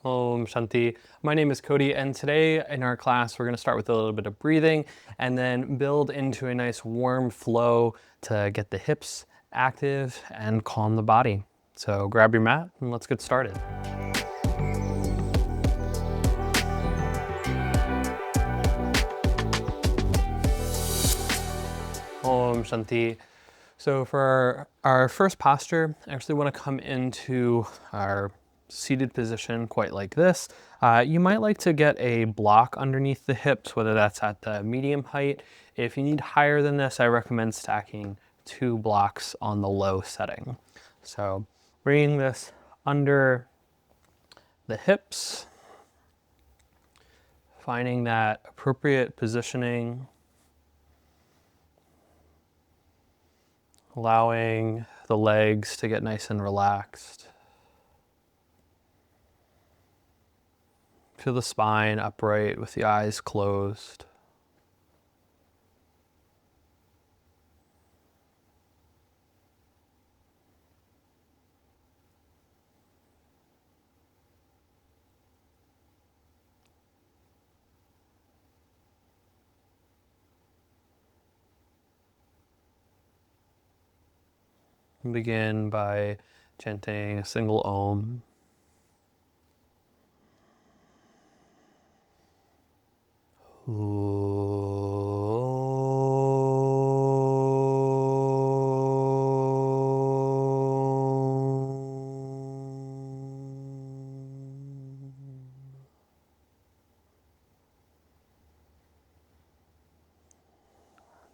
Om Shanti. My name is Cody, and today in our class we're going to start with a little bit of breathing and then build into a nice warm flow to get the hips active and calm the body. So grab your mat and let's get started. Om Shanti. So for our first posture, I actually want to come into our seated position quite like this. You might like to get a block underneath the hips, whether that's at the medium height. If you need higher than this, I recommend stacking 2 blocks on the low setting. So bringing this under the hips, finding that appropriate positioning, allowing the legs to get nice and relaxed. Feel the spine upright with the eyes closed. Begin by chanting a single Om.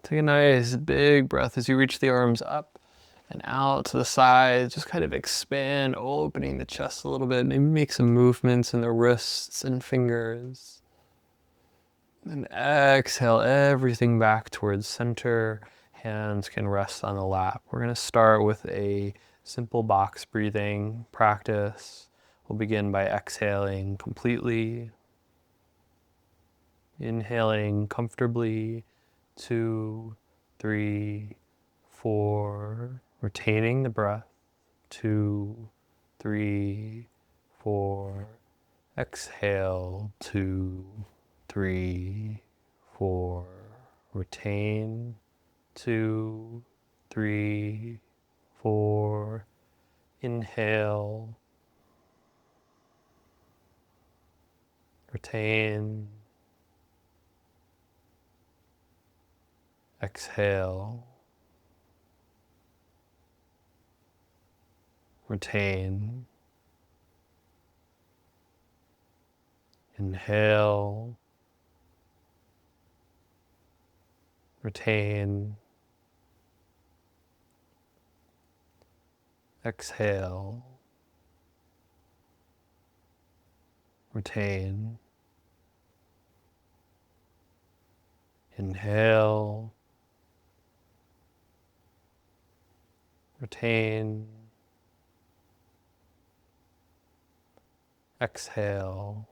Take a nice big breath as you reach the arms up and out to the sides. Just kind of expand, opening the chest a little bit. Maybe make some movements in the wrists and fingers. And exhale everything back towards center. Hands can rest on the lap. We're going to start with a simple box breathing practice. We'll begin by exhaling completely. Inhaling comfortably. 2, 3, 4. Retaining the breath. 2, 3, 4. Exhale. 2, 3, 4. Retain. 2, 3, 4. Inhale. Retain. Exhale. Retain. Inhale. Retain. Exhale. Retain. Inhale. Retain. Exhale.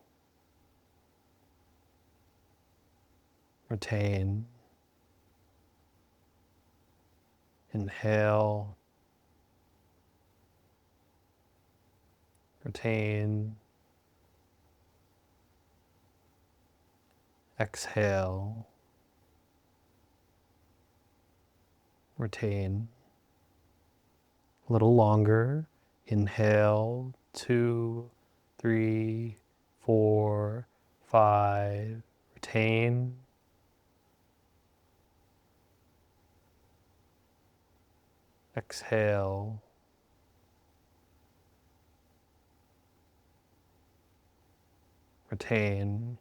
Retain. Inhale. Retain. Exhale. Retain. A little longer. Inhale. 2, 3, 4, 5. Retain. Exhale. Retain.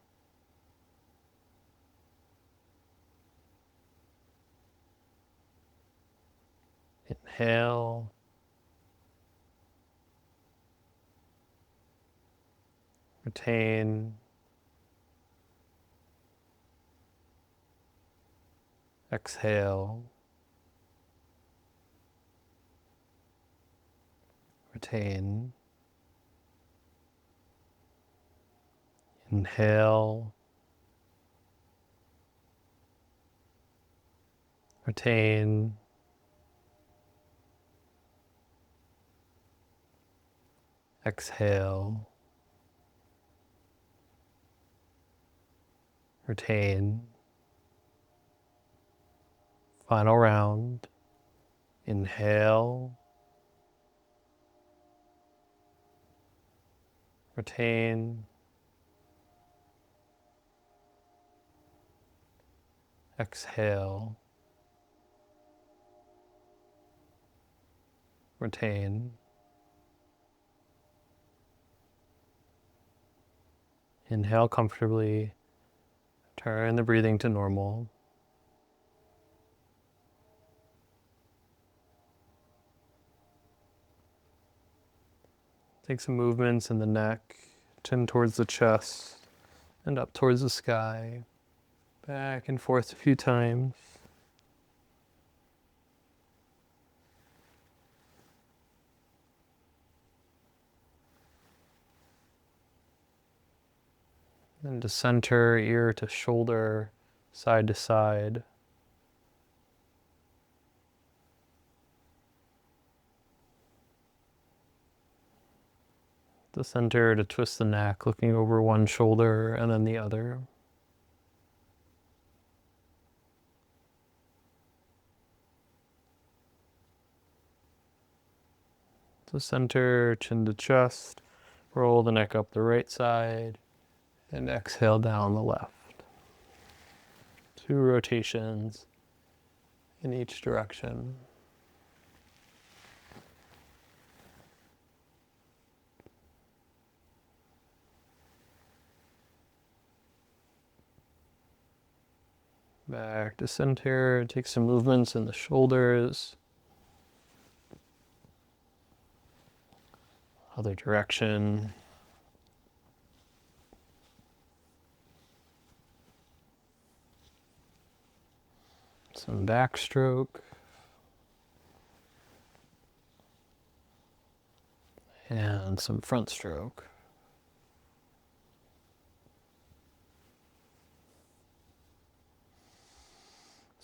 Inhale. Retain. Exhale. Retain. Inhale. Retain. Exhale. Retain. Final round. Inhale. Retain. Exhale. Retain. Inhale comfortably. Turn the breathing to normal. Take some movements in the neck, chin towards the chest, and up towards the sky. Back and forth a few times. And to center, ear to shoulder, side to side. The center to twist the neck, looking over one shoulder and then the other. The center, chin to chest, roll the neck up the right side, and exhale down the left. 2 rotations in each direction. Back to center, take some movements in the shoulders. Other direction. Some backstroke. And some front stroke.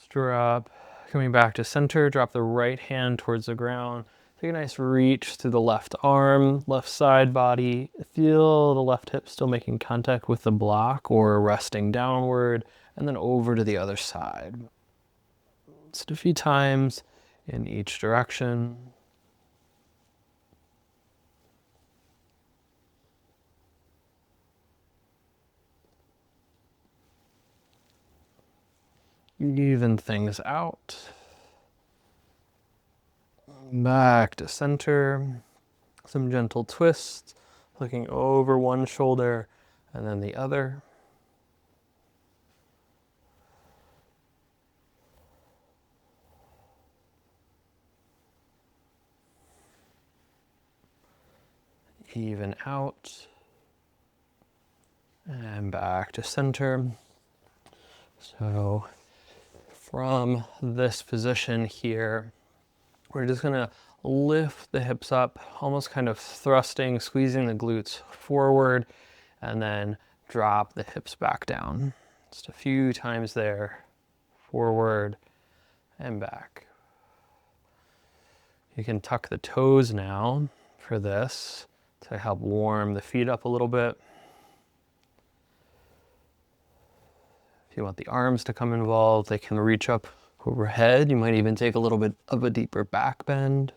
Drop, coming back to center, drop the right hand towards the ground. Take a nice reach through the left arm, left side body. Feel the left hip still making contact with the block or resting downward, and then over to the other side. Just a few times in each direction. Even things out. Back to center. Some gentle twists, looking over one shoulder and then the other. Even out. And back to center. So from this position here, we're just gonna lift the hips up, almost kind of thrusting, squeezing the glutes forward, and then drop the hips back down. Just a few times there, forward and back. You can tuck the toes now for this to help warm the feet up a little bit. If you want the arms to come involved, they can reach up overhead. You might even take a little bit of a deeper back bend.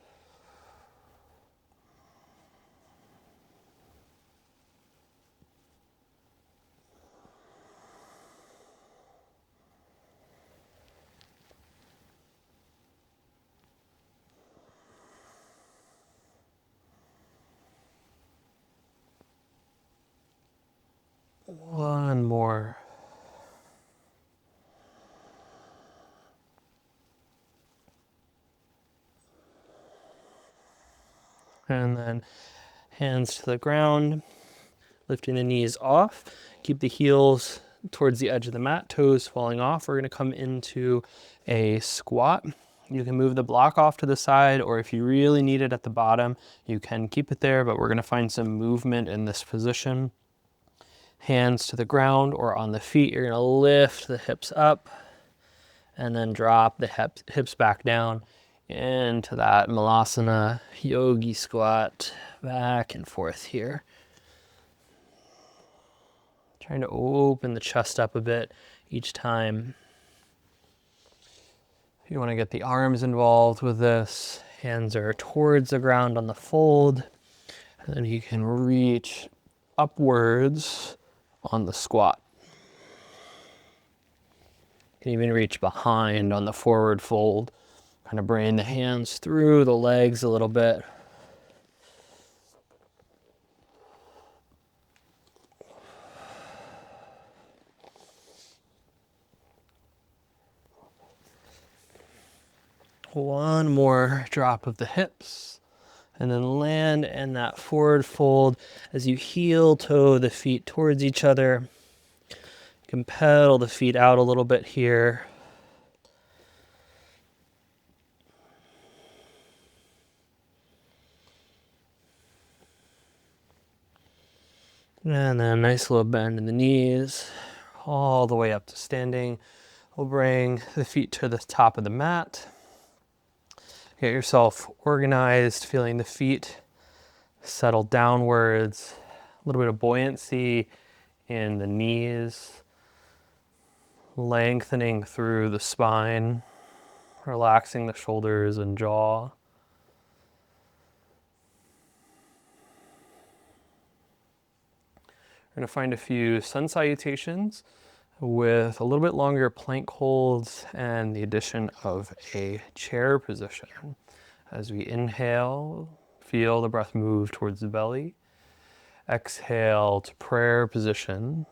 One more. And then hands to the ground, lifting the knees off. Keep the heels towards the edge of the mat, toes falling off. We're gonna come into a squat. You can move the block off to the side, or if you really need it at the bottom, you can keep it there, but we're gonna find some movement in this position. Hands to the ground or on the feet, you're gonna lift the hips up and then drop the hips back down into that Malasana yogi squat, back and forth here. Trying to open the chest up a bit each time. If you want to get the arms involved with this, hands are towards the ground on the fold, and then you can reach upwards on the squat. You can even reach behind on the forward fold, kind of bring the hands through the legs a little bit. One more drop of the hips, and then land in that forward fold as you heel toe the feet towards each other. You can pedal the feet out a little bit here. And then a nice little bend in the knees, all the way up to standing. We'll bring the feet to the top of the mat. Get yourself organized, feeling the feet settle downwards. A little bit of buoyancy in the knees, lengthening through the spine, relaxing the shoulders and jaw. We're going to find a few sun salutations with a little bit longer plank holds and the addition of a chair position. As we inhale, feel the breath move towards the belly. Exhale to prayer position.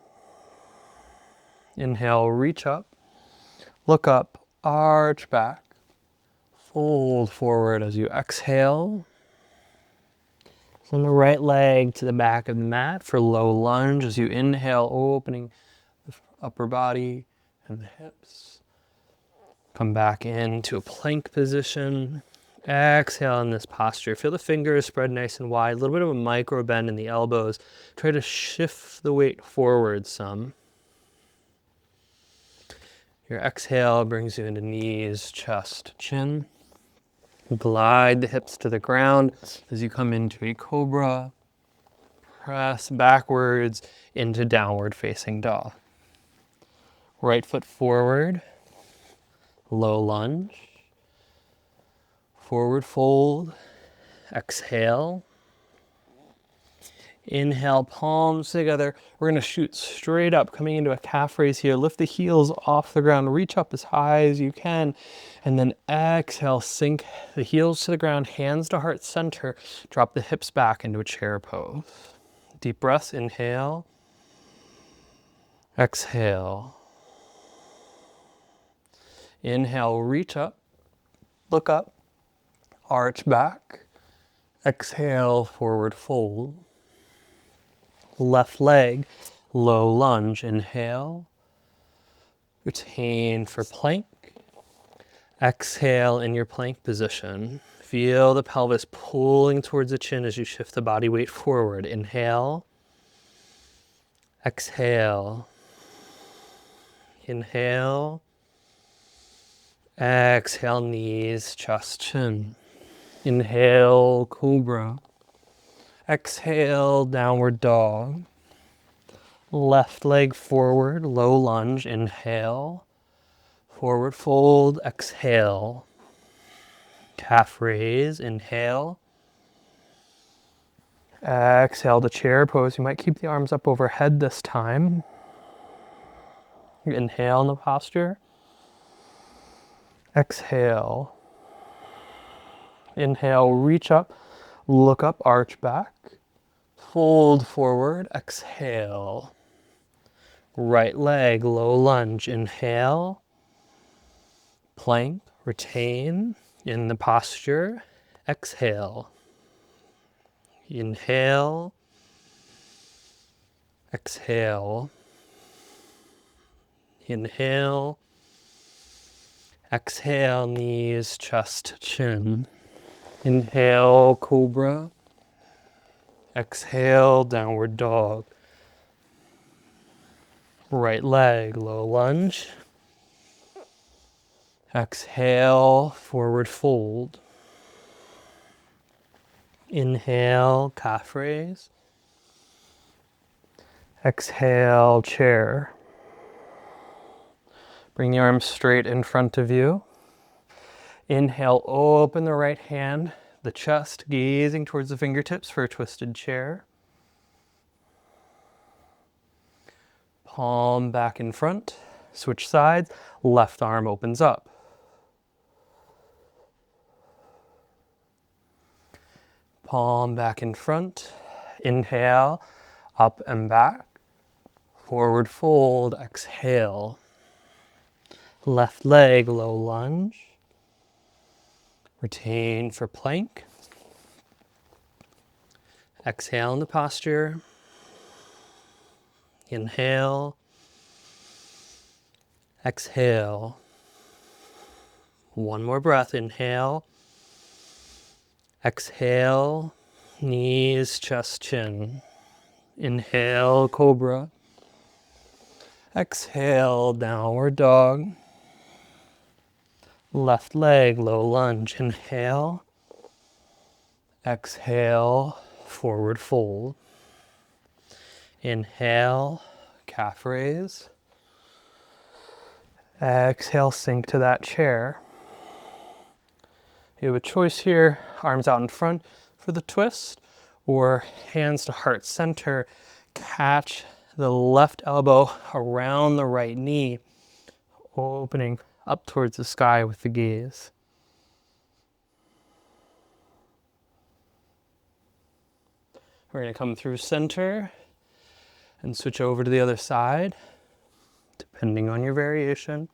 Inhale, reach up, look up, arch back, fold forward as you exhale. Send the right leg to the back of the mat for low lunge as you inhale, opening the upper body and the hips. Come back into a plank position. Exhale in this posture. Feel the fingers spread nice and wide. A little bit of a micro bend in the elbows. Try to shift the weight forward some. Your exhale brings you into knees, chest, chin. Glide the hips to the ground as you come into a cobra. Press backwards into downward facing dog. Right foot forward, low lunge, forward fold, exhale. Inhale, palms together. We're going to shoot straight up, coming into a calf raise here. Lift the heels off the ground, reach up as high as you can, and then exhale, sink the heels to the ground, hands to heart center. Drop the hips back into a chair pose. Deep breaths, inhale, exhale. Inhale, reach up, look up, arch back. Exhale, forward fold. Left leg, low lunge, inhale. Retain for plank. Exhale in your plank position. Feel the pelvis pulling towards the chin as you shift the body weight forward. Inhale. Exhale. Inhale. Exhale, knees, chest, chin. Inhale, cobra. Exhale, downward dog. Left leg forward, low lunge, inhale. Forward fold, exhale. Calf raise, inhale. Exhale to chair pose. You might keep the arms up overhead this time. Inhale in the posture. Exhale. Inhale, reach up, look up, arch back. Fold forward, exhale. Right leg, low lunge, inhale. Plank, retain in the posture. Exhale. Inhale. Exhale. Inhale. Exhale, knees, chest, chin. Inhale, cobra. Exhale, downward dog. Right leg, low lunge. Exhale, forward fold. Inhale, calf raise. Exhale, chair. Bring the arms straight in front of you. Inhale, open the right hand, the chest gazing towards the fingertips for a twisted chair. Palm back in front, switch sides, left arm opens up. Palm back in front, inhale, up and back, forward fold, exhale. Left leg, low lunge. Retain for plank. Exhale in the posture. Inhale. Exhale. One more breath. Inhale. Exhale. Knees, chest, chin. Inhale, cobra. Exhale, downward dog. Left leg, low lunge. Inhale. Exhale, forward fold. Inhale, calf raise. Exhale, sink to that chair. You have a choice here, arms out in front for the twist, or hands to heart center. Catch the left elbow around the right knee, opening up towards the sky with the gaze. We're going to come through center and switch over to the other side, depending on your variation.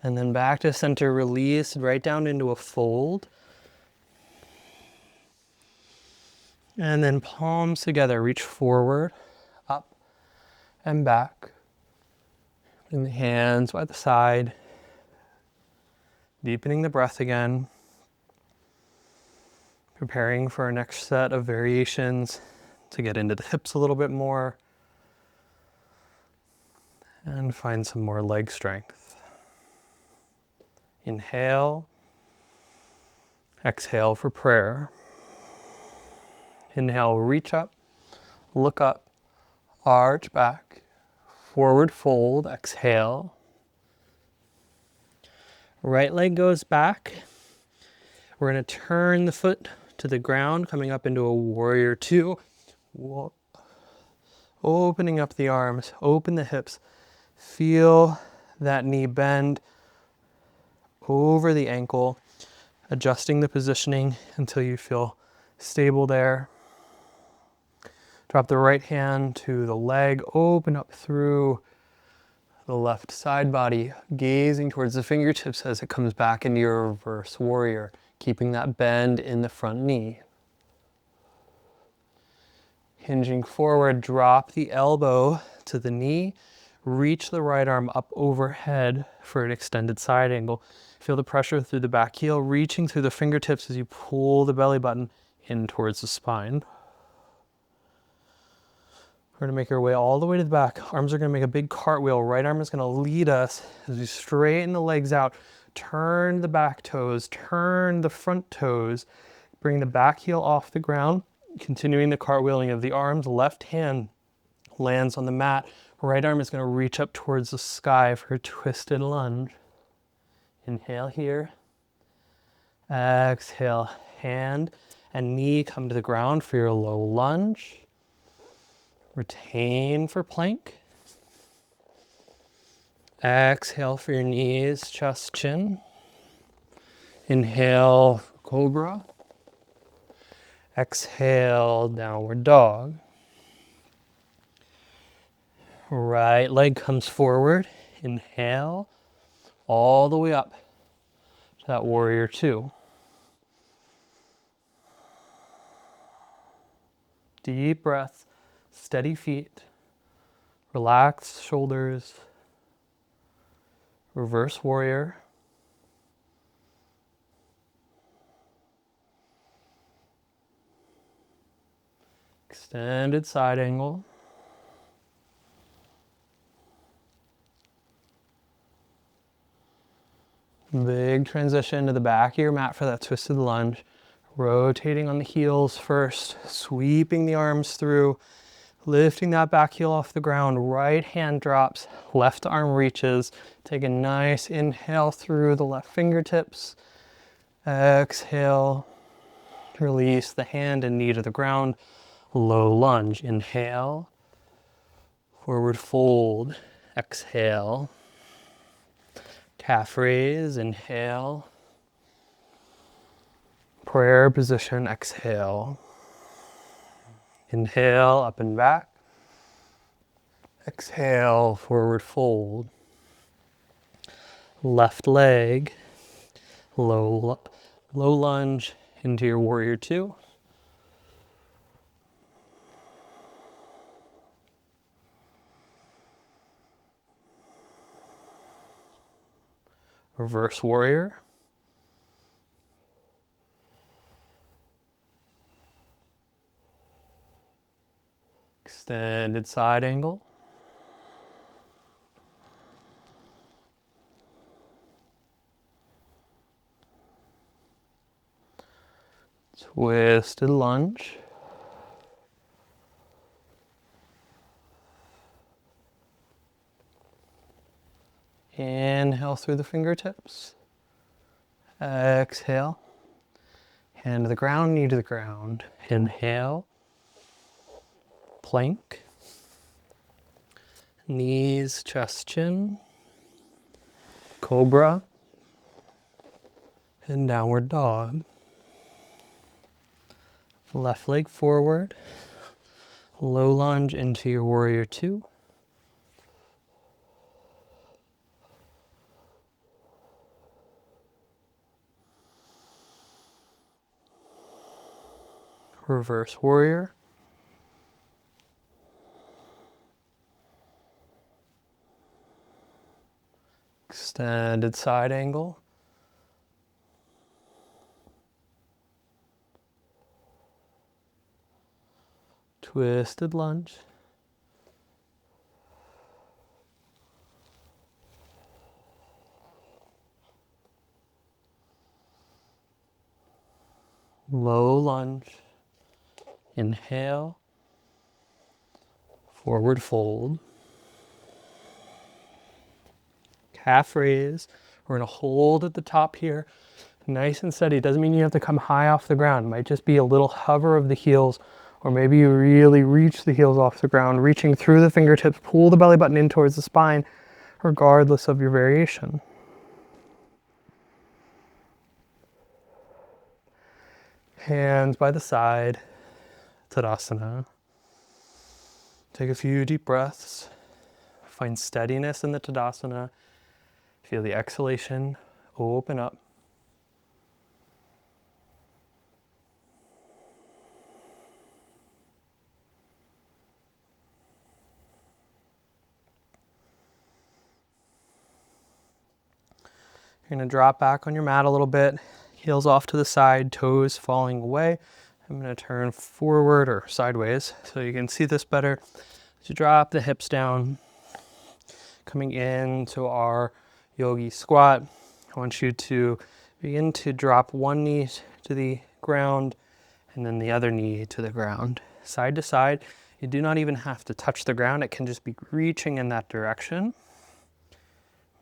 And then back to center, release right down into a fold. And then palms together, reach forward, up and back. Bring the hands by the side. Deepening the breath again. Preparing for our next set of variations to get into the hips a little bit more. And find some more leg strength. Inhale. Exhale for prayer. Inhale, reach up, look up, arch back, forward fold, exhale. Right leg goes back. We're going to turn the foot to the ground, coming up into a warrior two. Opening up the arms, open the hips. Feel that knee bend over the ankle, adjusting the positioning until you feel stable there. Drop the right hand to the leg, open up through the left side body, gazing towards the fingertips as it comes back into your reverse warrior, keeping that bend in the front knee. Hinging forward, drop the elbow to the knee, reach the right arm up overhead for an extended side angle. Feel the pressure through the back heel, reaching through the fingertips as you pull the belly button in towards the spine. We're going to make our way all the way to the back. Arms are going to make a big cartwheel. Right arm is going to lead us as we straighten the legs out. Turn the back toes, turn the front toes. Bring the back heel off the ground, continuing the cartwheeling of the arms. Left hand lands on the mat. Right arm is going to reach up towards the sky for a twisted lunge. Inhale here. Exhale, hand and knee come to the ground for your low lunge. Retain for plank. Exhale for your knees, chest, chin. Inhale, cobra. Exhale, downward dog. Right leg comes forward. Inhale, all the way up to that warrior two. Deep breath. Steady feet, relaxed shoulders, reverse warrior. Extended side angle. Big transition to the back of your mat for that twisted lunge. Rotating on the heels first, sweeping the arms through, lifting that back heel off the ground. Right hand drops, left arm reaches. Take a nice inhale through the left fingertips. Exhale, release the hand and knee to the ground. Low lunge, inhale. Forward fold, exhale. Calf raise, inhale. Prayer position, exhale. Inhale, up and back. Exhale, forward fold. Left leg, low lunge into your warrior two. Reverse warrior. Extended side angle. Twisted lunge. Inhale through the fingertips. Exhale. Hand to the ground, knee to the ground. Inhale. Plank. Knees, chest, chin. Cobra. And downward dog. Left leg forward. Low lunge into your warrior two. Reverse warrior. Extended side angle. Twisted lunge. Low lunge. Inhale. Forward fold. Calf raise. We're going to hold at the top here. Nice and steady. Doesn't mean you have to come high off the ground. It might just be a little hover of the heels, or maybe you really reach the heels off the ground, reaching through the fingertips, pull the belly button in towards the spine, regardless of your variation. Hands by the side, Tadasana. Take a few deep breaths. Find steadiness in the Tadasana. Feel the exhalation open up. You're going to drop back on your mat a little bit, heels off to the side, toes falling away. I'm going to turn forward or sideways so you can see this better. As you drop the hips down, coming into our yogi squat, I want you to begin to drop one knee to the ground and then the other knee to the ground. Side to side, you do not even have to touch the ground. It can just be reaching in that direction.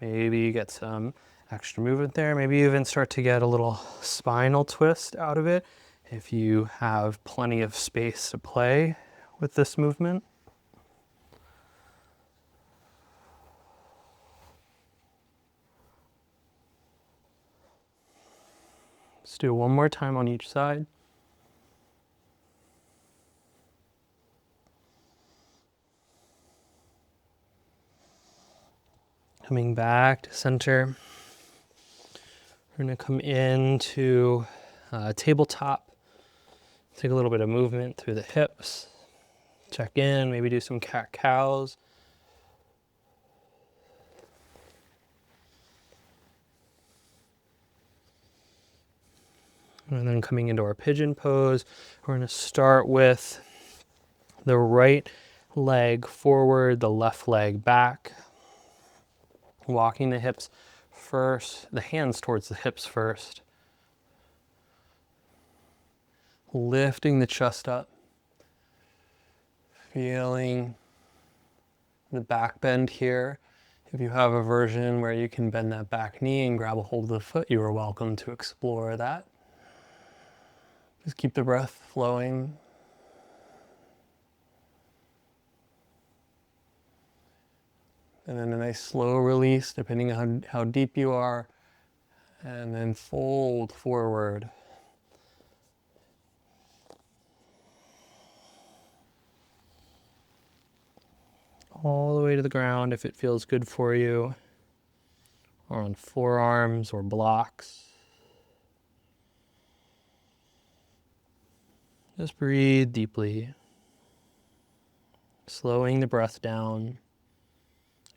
Maybe you get some extra movement there. Maybe you even start to get a little spinal twist out of it if you have plenty of space to play with this movement. Let's do one more time on each side. Coming back to center. We're going to come into tabletop. Take a little bit of movement through the hips. Check in, maybe do some cat-cows. And then coming into our pigeon pose, we're going to start with the right leg forward, the left leg back. Walking the hips first, the hands towards the hips first. Lifting the chest up. Feeling the back bend here. If you have a version where you can bend that back knee and grab a hold of the foot, you are welcome to explore that. Just keep the breath flowing. And then a nice slow release, depending on how deep you are. And then fold forward. All the way to the ground if it feels good for you. Or on forearms or blocks. Just breathe deeply. Slowing the breath down.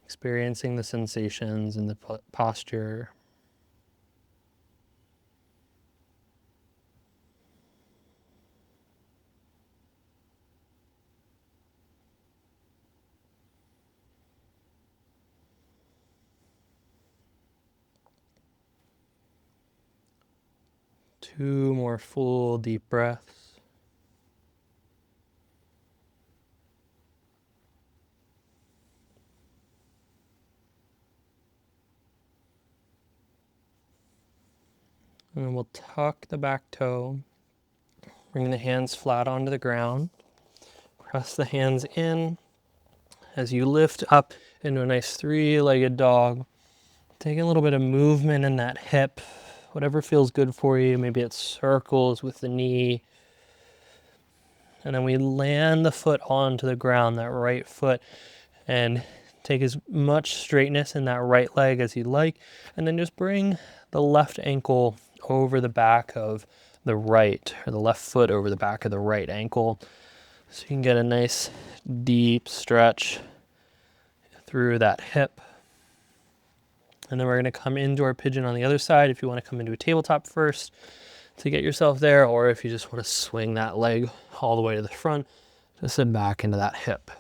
Experiencing the sensations in the posture. Two more full deep breaths. And then we'll tuck the back toe, bring the hands flat onto the ground, press the hands in as you lift up into a nice three-legged dog. Take a little bit of movement in that hip, whatever feels good for you. Maybe it's circles with the knee. And then we land the foot onto the ground, that right foot, and take as much straightness in that right leg as you like. And then just bring the left ankle over the back of the right, or the left foot over the back of the right ankle. So you can get a nice deep stretch through that hip. And then we're going to come into our pigeon on the other side. If you want to come into a tabletop first to get yourself there, or if you just want to swing that leg all the way to the front, just sit back into that hip.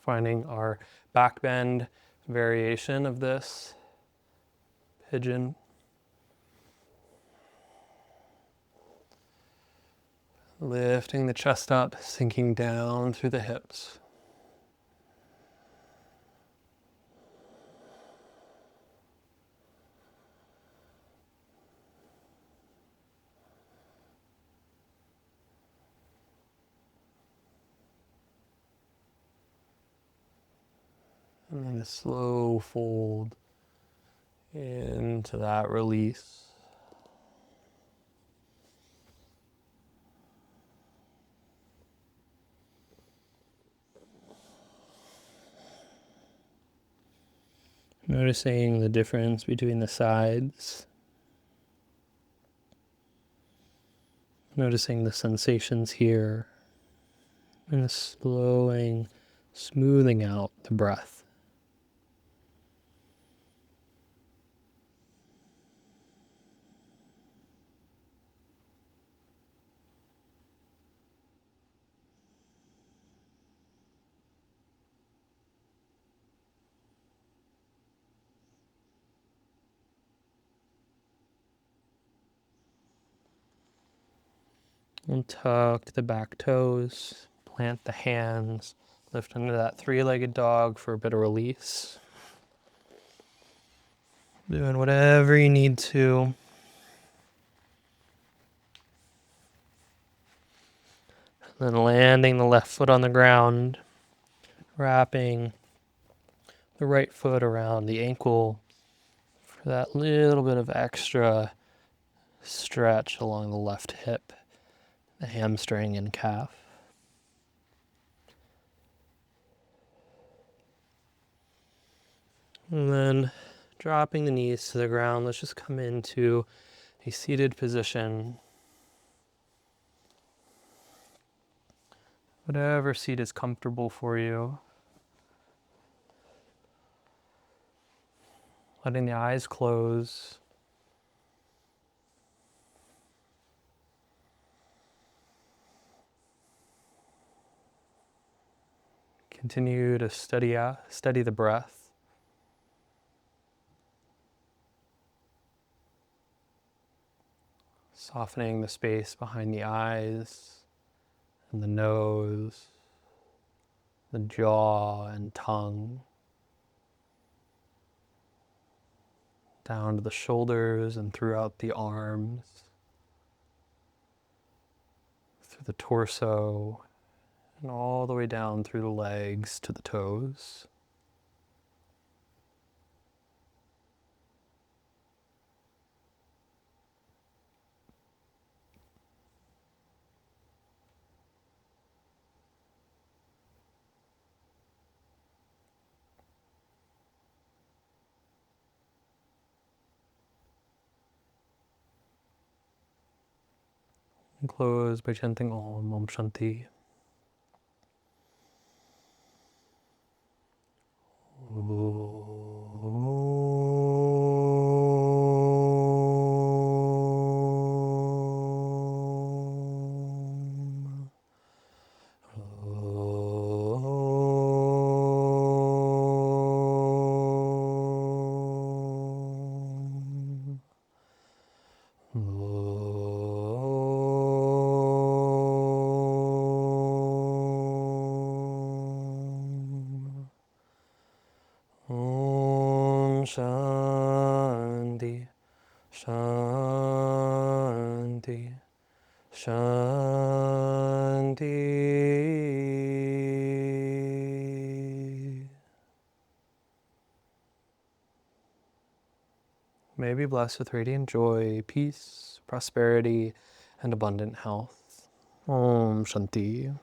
Finding our back bend variation of this pigeon. Lifting the chest up, sinking down through the hips. And then a slow fold into that release. Noticing the difference between the sides. Noticing the sensations here. And slowing, smoothing out the breath. And tuck the back toes, plant the hands, lift into that three-legged dog for a bit of release. Doing whatever you need to. Then landing the left foot on the ground, wrapping the right foot around the ankle for that little bit of extra stretch along the left hip, the hamstring and calf. And then dropping the knees to the ground, let's just come into a seated position. Whatever seat is comfortable for you. Letting the eyes close. Continue to study the breath. Softening the space behind the eyes and the nose, the jaw and tongue, down to the shoulders and throughout the arms, through the torso, and all the way down through the legs to the toes. And close by chanting Om Shanti. Shanti, Shanti, Shanti. May be blessed with radiant joy, peace, prosperity, and abundant health. Om Shanti.